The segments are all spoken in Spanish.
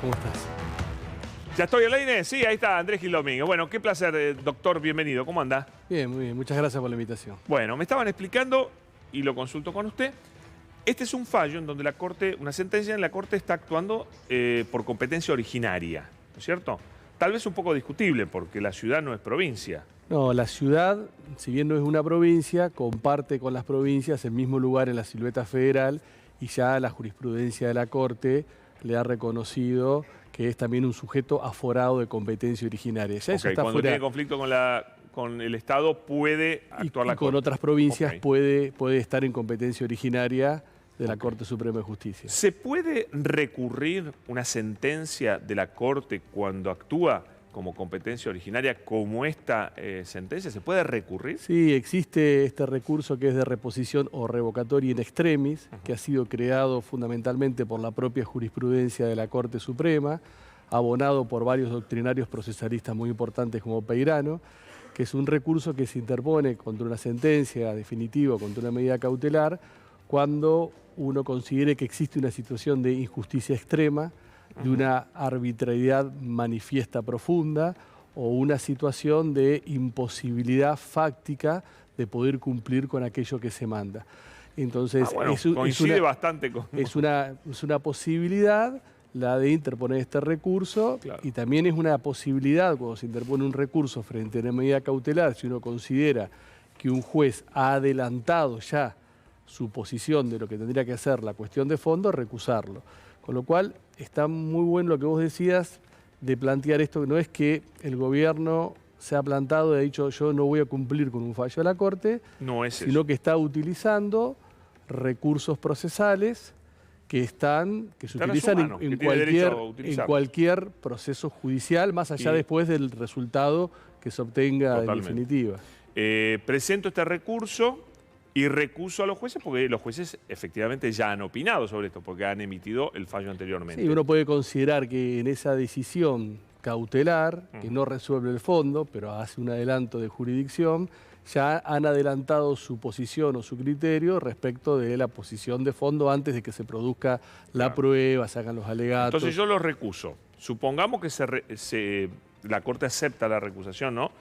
¿Cómo estás? ¿Ya estoy al aire? Sí, ahí está Andrés Gil Domínguez. Bueno, qué placer, doctor, bienvenido. ¿Cómo anda? Bien, muy bien. Muchas gracias por la invitación. Bueno, me estaban explicando, y lo consulto con usted, este es un fallo en donde la Corte, una sentencia en la Corte está actuando por competencia originaria, ¿no es cierto? Tal vez un poco discutible, porque la ciudad no es provincia. No, la ciudad, si bien no es una provincia, comparte con las provincias el mismo lugar en la silueta federal y ya la jurisprudencia de la Corte le ha reconocido que es también un sujeto aforado de competencia originaria. Ya eso está cuando fuera. tiene conflicto con el Estado puede actuar la con Corte. otras provincias Ok. puede estar en competencia originaria de la Corte Suprema de Justicia. ¿Se puede recurrir una sentencia de la Corte cuando actúa como competencia originaria como esta sentencia? ¿Se puede recurrir? Sí, existe este recurso que es de reposición o revocatoria in extremis, que ha sido creado fundamentalmente por la propia jurisprudencia de la Corte Suprema, abonado por varios doctrinarios procesalistas muy importantes como Peirano, que es un recurso que se interpone contra una sentencia definitiva, contra una medida cautelar, cuando uno considere que existe una situación de injusticia extrema, de una arbitrariedad manifiesta profunda o una situación de imposibilidad fáctica de poder cumplir con aquello que se manda. Entonces, coincide bastante con... es una posibilidad la de interponer este recurso, Claro. Y también es una posibilidad cuando se interpone un recurso frente a una medida cautelar, si uno considera que un juez ha adelantado ya su posición de lo que tendría que hacer la cuestión de fondo, recusarlo. Con lo cual, está muy bueno lo que vos decías de plantear esto, que no es que el gobierno se ha plantado y ha dicho yo no voy a cumplir con un fallo de la Corte, No es sino eso. que está utilizando recursos procesales que se Están utilizan a su mano, que tiene derecho a en utilizarlos. cualquier proceso judicial, más allá después del resultado que se obtenga en Totalmente. definitiva. Presento este recurso y recuso a los jueces porque los jueces efectivamente ya han opinado sobre esto, porque han emitido el fallo anteriormente. Sí, uno puede considerar que en esa decisión cautelar, que no resuelve el fondo, pero hace un adelanto de jurisdicción, ya han adelantado su posición o su criterio respecto de la posición de fondo antes de que se produzca la prueba, se hagan los alegatos. Entonces yo los recuso. Supongamos que la Corte acepta la recusación, ¿no?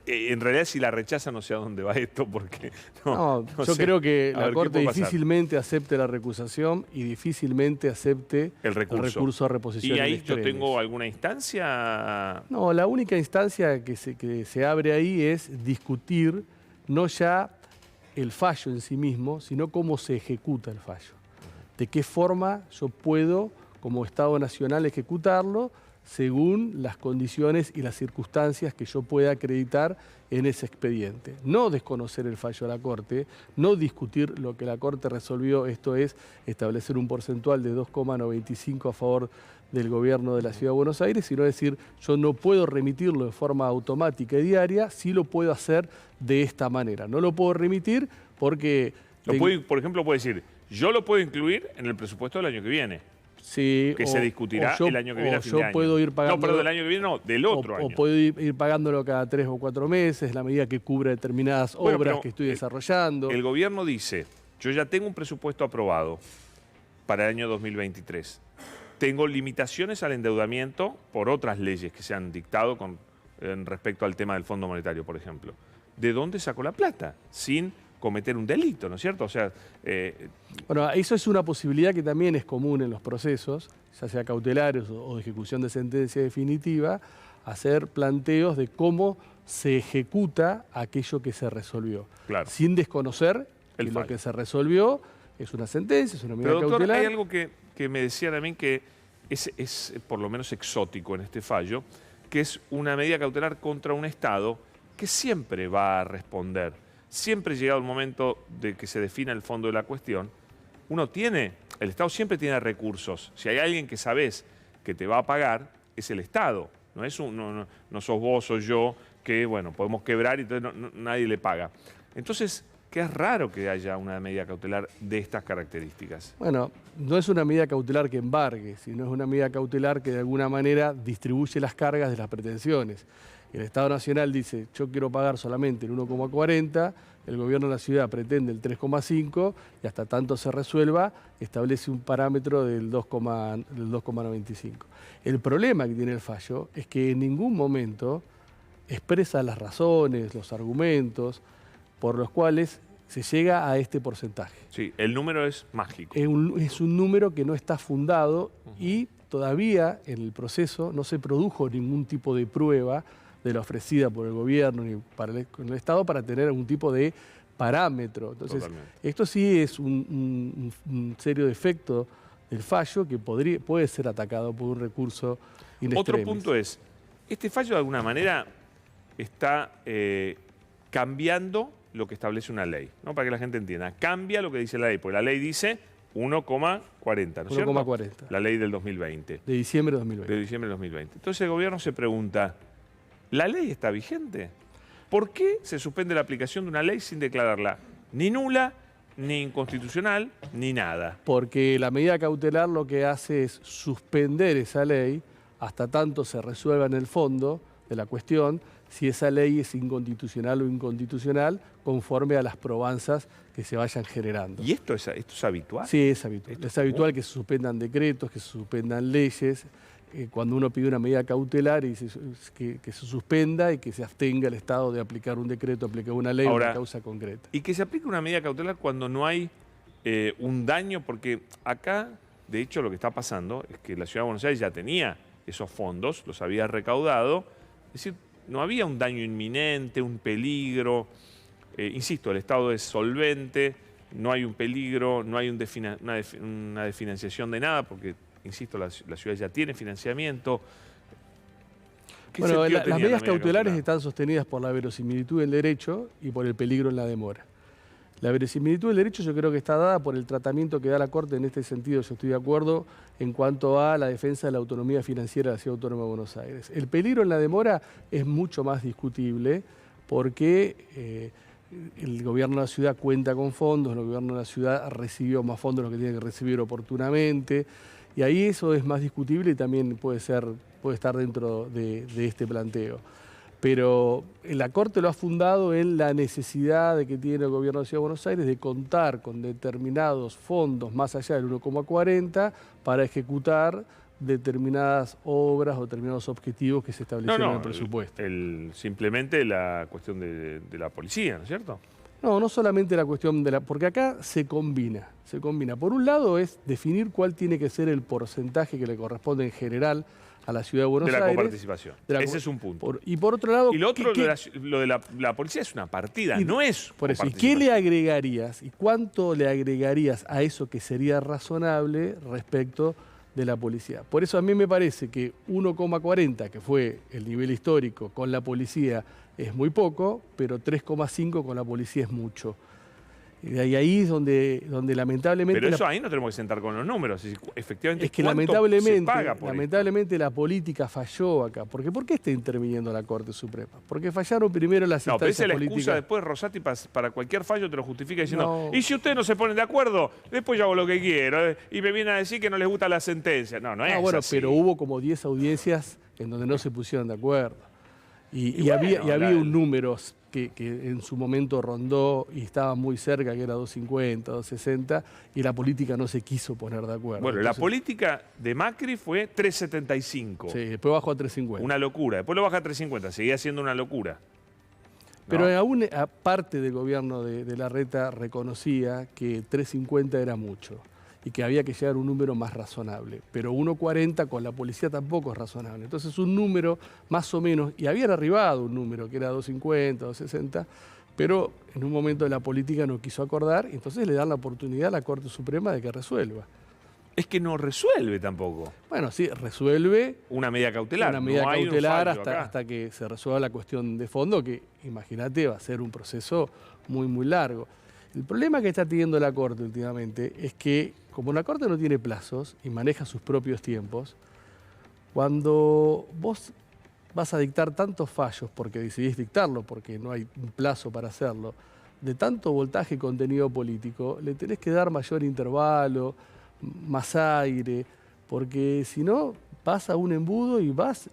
En realidad si la rechaza no sé a dónde va esto, porque... yo sé. creo que A la ver, ¿qué Corte puede pasar? difícilmente acepte la recusación y difícilmente acepte El recurso. a reposición ¿Y ahí in yo extremis. tengo alguna instancia? No, la única instancia que se abre ahí es discutir no ya el fallo en sí mismo, sino cómo se ejecuta el fallo. De qué forma yo puedo, como Estado Nacional, ejecutarlo según las condiciones y las circunstancias que yo pueda acreditar en ese expediente. No desconocer el fallo de la Corte, no discutir lo que la Corte resolvió, esto es establecer un porcentual de 2,95 a favor del gobierno de la Ciudad de Buenos Aires, sino decir, yo no puedo remitirlo de forma automática y diaria, sí lo puedo hacer de esta manera. No lo puedo remitir porque... Por ejemplo, puede decir, yo lo puedo incluir en el presupuesto del año que viene. Sí, Que se discutirá el año que viene a fin de año. Puedo ir pagando, no, perdón, del año que viene no, del otro año. O puedo ir pagándolo cada 3 o 4 meses, la medida que cubra determinadas obras que estoy desarrollando. El gobierno dice, yo ya tengo un presupuesto aprobado para el año 2023. Tengo limitaciones al endeudamiento por otras leyes que se han dictado respecto al tema del Fondo Monetario, por ejemplo. ¿De dónde sacó la plata? Sin cometer un delito, ¿no es cierto? O sea... Bueno, eso es una posibilidad que también es común en los procesos, ya sea cautelares o de ejecución de sentencia definitiva, hacer planteos de cómo se ejecuta aquello que se resolvió. Claro. Sin desconocer que lo que se resolvió es una sentencia, es una medida Pero, doctor, cautelar. hay algo que me decía también que es por lo menos exótico en este fallo, que es una medida cautelar contra un Estado que siempre va a responder. Siempre llegado el momento de que se defina el fondo de la cuestión, el Estado siempre tiene recursos. Si hay alguien que sabes que te va a pagar, es el Estado. No sos vos o yo, que bueno, podemos quebrar y entonces nadie le paga. Entonces, que es raro que haya una medida cautelar de estas características. Bueno, no es una medida cautelar que embargue, sino es una medida cautelar que de alguna manera distribuye las cargas de las pretensiones. El Estado Nacional dice, yo quiero pagar solamente el 1,40, el gobierno de la ciudad pretende el 3,5 y hasta tanto se resuelva, establece un parámetro del 2,95. El problema que tiene el fallo es que en ningún momento expresa las razones, los argumentos por los cuales se llega a este porcentaje. Sí, el número es mágico. Es un número que no está fundado y todavía en el proceso no se produjo ningún tipo de prueba de la ofrecida por el gobierno ni para el Estado para tener algún tipo de parámetro. Entonces, Totalmente. esto sí es un serio defecto del fallo que puede ser atacado por un recurso in Otro extremis. punto es, este fallo de alguna manera está cambiando lo que establece una ley, ¿no? Para que la gente entienda. Cambia lo que dice la ley, porque la ley dice 1,40, ¿no es cierto? 1,40. La ley del 2020. De diciembre de 2020. De diciembre del 2020. Entonces el gobierno se pregunta, ¿la ley está vigente? ¿Por qué se suspende la aplicación de una ley sin declararla ni nula, ni inconstitucional, ni nada? Porque la medida cautelar lo que hace es suspender esa ley hasta tanto se resuelva en el fondo de la cuestión si esa ley es inconstitucional o inconstitucional conforme a las probanzas que se vayan generando. ¿Y esto es habitual? Sí, es habitual. ¿Esto Es habitual que se suspendan decretos, que se suspendan leyes. Cuando uno pide una medida cautelar y dice que se suspenda y que se abstenga el Estado de aplicar un decreto, aplicar una ley o Ahora, una causa concreta. Y que se aplique una medida cautelar cuando no hay un daño, porque acá, de hecho, lo que está pasando es que la Ciudad de Buenos Aires ya tenía esos fondos, los había recaudado, es decir, no había un daño inminente, un peligro. Insisto, el Estado es solvente, no hay un peligro, no hay una desfinanciación de nada, porque, insisto, la ciudad ya tiene financiamiento. Bueno, las medidas medida cautelares están sostenidas por la verosimilitud del derecho y por el peligro en la demora. La verosimilitud del derecho yo creo que está dada por el tratamiento que da la Corte en este sentido, yo estoy de acuerdo en cuanto a la defensa de la autonomía financiera de la Ciudad Autónoma de Buenos Aires. El peligro en la demora es mucho más discutible porque el gobierno de la ciudad cuenta con fondos, el gobierno de la ciudad recibió más fondos de lo que tiene que recibir oportunamente, y ahí eso es más discutible y también puede estar dentro de este planteo. Pero la Corte lo ha fundado en la necesidad de que tiene el gobierno de la Ciudad de Buenos Aires de contar con determinados fondos más allá del 1,40 para ejecutar determinadas obras o determinados objetivos que se establecieron en el presupuesto. Simplemente la cuestión de la policía, ¿no es cierto? No, no solamente la cuestión porque acá se combina. Por un lado es definir cuál tiene que ser el porcentaje que le corresponde en general a la Ciudad de Buenos Aires. De la coparticipación. Ese es un punto. Y por otro lado... Y lo otro, lo de la policía es una partida, no es por eso. ¿Y qué le agregarías? ¿Y cuánto le agregarías a eso que sería razonable respecto de la policía? Por eso a mí me parece que 1,40, que fue el nivel histórico con la policía, es muy poco, pero 3,5 con la policía es mucho. Y ahí es donde lamentablemente... Pero eso ahí no tenemos que sentar con los números. Efectivamente, es que lamentablemente la política falló acá. ¿Por qué está interviniendo la Corte Suprema? Porque fallaron primero las instancias políticas. No, pero esa es la excusa después Rosati para cualquier fallo te lo justifica diciendo, y si ustedes no se ponen de acuerdo, después yo hago lo que quiero y me vienen a decir que no les gusta la sentencia. No es bueno, así. Pero hubo como 10 audiencias en donde no se pusieron de acuerdo. Y había un número que en su momento rondó y estaba muy cerca, que era 250, 260, y la política no se quiso poner de acuerdo. Bueno, entonces, la política de Macri fue 375. Sí, después bajó a 350. Una locura. Después lo baja a 350, seguía siendo una locura. Pero aún aparte del gobierno de Larreta reconocía que 350 era mucho y que había que llegar a un número más razonable. Pero 1,40 con la policía tampoco es razonable. Entonces un número más o menos, y habían arribado un número que era 250, 260, pero en un momento de la política no quiso acordar, y entonces le dan la oportunidad a la Corte Suprema de que resuelva. Es que no resuelve tampoco. Bueno, sí, resuelve una medida cautelar. Una medida cautelar hasta que se resuelva la cuestión de fondo, que imagínate va a ser un proceso muy, muy largo. El problema que está teniendo la Corte últimamente es que, como la Corte no tiene plazos y maneja sus propios tiempos, cuando vos vas a dictar tantos fallos, porque decidís dictarlo, porque no hay un plazo para hacerlo, de tanto voltaje y contenido político, le tenés que dar mayor intervalo, más aire, porque si no, vas a un embudo y vas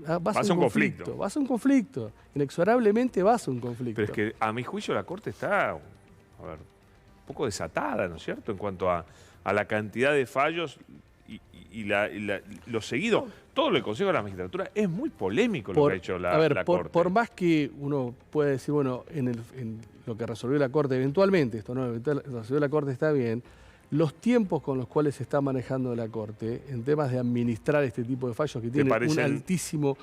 a un conflicto. Vas a un conflicto. Inexorablemente vas a un conflicto. Pero es que a mi juicio la Corte está, a ver, un poco desatada, ¿no es cierto?, en cuanto a la cantidad de fallos y lo seguido. Todo el Consejo de la Magistratura es muy polémico lo que ha hecho la Corte. Por más que uno pueda decir, bueno, en lo que resolvió la Corte eventualmente, esto no, resolvió la Corte está bien, los tiempos con los cuales se está manejando la Corte en temas de administrar este tipo de fallos que tienen un altísimo...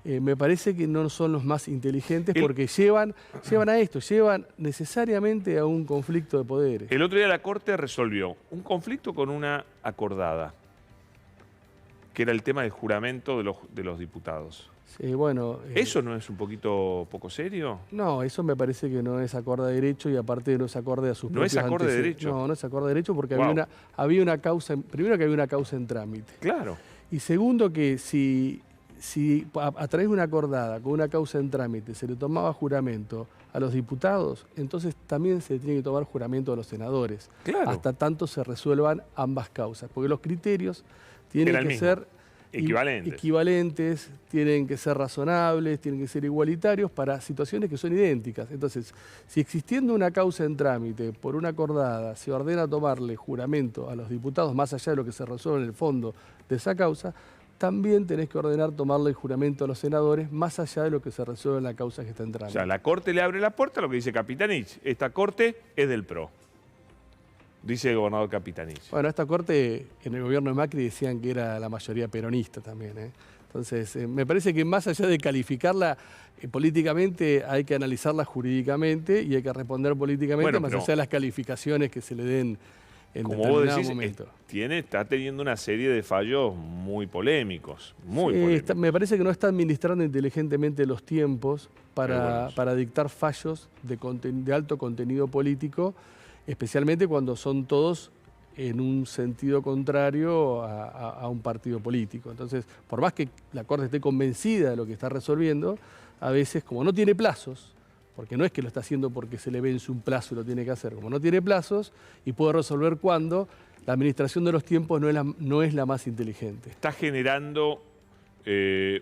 me parece que no son los más inteligentes porque llevan a esto, llevan necesariamente a un conflicto de poderes. El otro día la Corte resolvió un conflicto con una acordada, que era el tema del juramento de los diputados. Sí, bueno, ¿Eso no es un poquito poco serio? No, eso me parece que no es acorde a derecho y aparte no es acorde a sus propios ¿No es acorde a derecho? No, no es acorde a derecho porque había una causa, primero que había una causa en trámite. Claro. Y segundo que si a través de una acordada con una causa en trámite se le tomaba juramento a los diputados, entonces también se tiene que tomar juramento a los senadores. Claro. Hasta tanto se resuelvan ambas causas, porque los criterios tienen que ser equivalentes, tienen que ser razonables, tienen que ser igualitarios para situaciones que son idénticas. Entonces, si existiendo una causa en trámite por una acordada se ordena tomarle juramento a los diputados más allá de lo que se resuelve en el fondo de esa causa, también tenés que ordenar tomarle el juramento a los senadores más allá de lo que se resuelve en la causa que está en trámite. O sea, la Corte le abre la puerta a lo que dice Capitanich. Esta Corte es del PRO, dice el gobernador Capitanich. Bueno, esta Corte en el gobierno de Macri decían que era la mayoría peronista también, ¿eh? Entonces, me parece que más allá de calificarla políticamente, hay que analizarla jurídicamente y hay que responder políticamente, más allá de las calificaciones que se le den en como vos decís, momento. Está teniendo una serie de fallos muy polémicos, polémicos. Me parece que no está administrando inteligentemente los tiempos para dictar fallos de alto contenido político, especialmente cuando son todos en un sentido contrario a un partido político. Entonces, por más que la Corte esté convencida de lo que está resolviendo, a veces, como no tiene plazos, porque no es que lo está haciendo porque se le vence un plazo y lo tiene que hacer, como no tiene plazos y puede resolver cuando, la administración de los tiempos no es la más inteligente. Está generando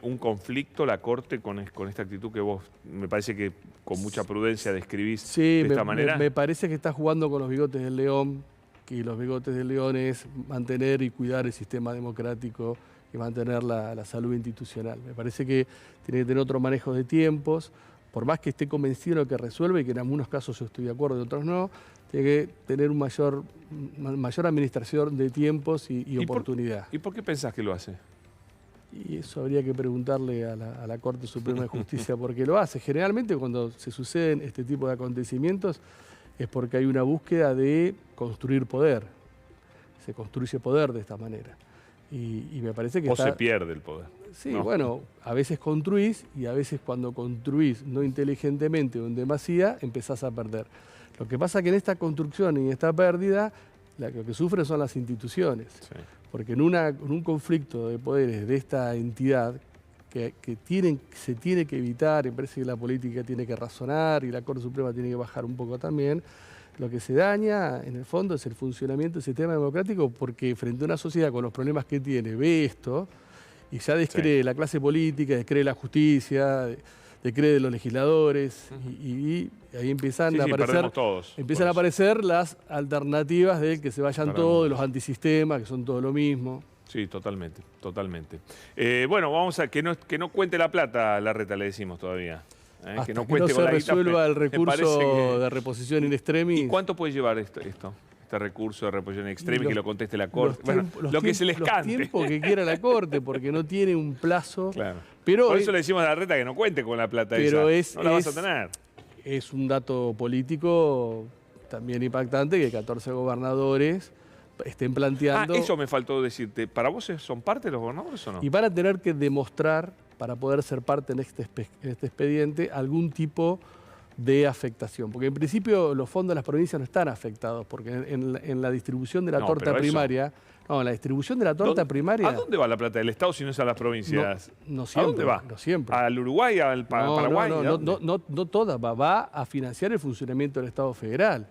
un conflicto la Corte con esta actitud que vos, me parece que con mucha prudencia describís de esta manera. Me parece que está jugando con los bigotes del león, que los bigotes del león es mantener y cuidar el sistema democrático y mantener la salud institucional. Me parece que tiene que tener otro manejo de tiempos, por más que esté convencido de lo que resuelve, y que en algunos casos yo estoy de acuerdo y en otros no, tiene que tener una mayor administración de tiempos y oportunidad. ¿Y por qué pensás que lo hace? Y eso habría que preguntarle a la Corte Suprema de Justicia por qué lo hace. Generalmente cuando se suceden este tipo de acontecimientos es porque hay una búsqueda de construir poder. Se construye poder de esta manera. Y me parece que se pierde el poder. Sí, ¿no? Bueno, a veces construís y a veces cuando construís no inteligentemente o en demasía, empezás a perder. Lo que pasa es que en esta construcción y en esta pérdida, lo que sufren son las instituciones. Sí. Porque en un conflicto de poderes de esta entidad, que se tiene que evitar, y parece que la política tiene que razonar y la Corte Suprema tiene que bajar un poco también, lo que se daña, en el fondo, es el funcionamiento del sistema democrático, porque frente a una sociedad con los problemas que tiene, ve esto y ya descree la clase política, descree la justicia, descree los legisladores, y ahí empiezan a aparecer las alternativas de que se vayan todos, de los antisistemas, que son todo lo mismo. Sí, totalmente, totalmente. Bueno, vamos a que no cuente la plata, Larreta, le decimos todavía. Hasta que no se resuelva el recurso de reposición in extremis. ¿Y cuánto puede llevar este recurso de reposición in extremis que lo conteste la Corte? Lo que se les cante. Los tiempos que quiera la Corte, porque no tiene un plazo. Claro. Pero por eso le decimos a Larreta que no cuente con la plata esa. No la vas a tener. Es un dato político también impactante que 14 gobernadores estén planteando... eso me faltó decirte. ¿Para vos son parte de los gobernadores o no? Y van a tener que demostrar, para poder ser parte en este expediente, algún tipo de afectación. Porque en principio los fondos de las provincias no están afectados, porque en la distribución de la torta primaria... No, en la distribución de la torta primaria... ¿A dónde va la plata del Estado si no es a las provincias? No siempre. ¿A dónde va? No siempre. ¿Al Uruguay, al Paraguay? No toda. Va a financiar el funcionamiento del Estado federal.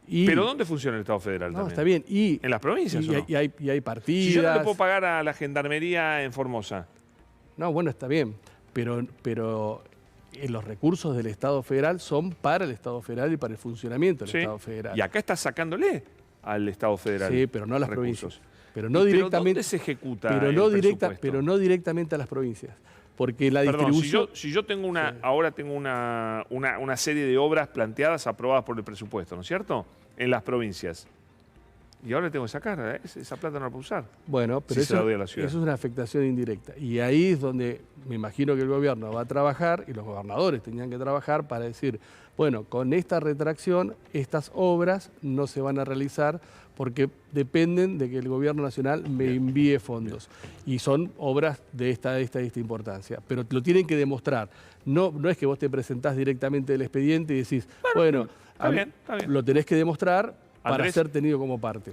Pero ¿dónde funciona el Estado federal No, también? está bien. ¿En las provincias o no? Y hay partidas. Si yo no le puedo pagar a la gendarmería en Formosa. No, bueno, está bien. Pero los recursos del Estado federal son para el Estado federal y para el funcionamiento del Sí. Estado federal. Y acá está sacándole al Estado federal. Sí, pero no a las recursos. provincias. Pero no directamente. ¿Dónde se ejecuta pero el no presupuesto? pero no directamente a las provincias. Porque la Perdón, distribución. si yo tengo Sí. ahora tengo una serie de obras planteadas, aprobadas por el presupuesto, ¿no es cierto? En las provincias. Y ahora tengo que sacar, esa plata no la puedo usar. Bueno, pero Si se la doy a la ciudad. eso es una afectación indirecta. Y ahí es donde me imagino que el gobierno va a trabajar, y los gobernadores tenían que trabajar para decir, bueno, con esta retracción, estas obras no se van a realizar porque dependen de que el gobierno nacional me envíe fondos. Y son obras de esta importancia. Pero lo tienen que demostrar. No es que vos te presentás directamente el expediente y decís, bueno, está bien. lo tenés que demostrar para Andrés, ser tenido como parte.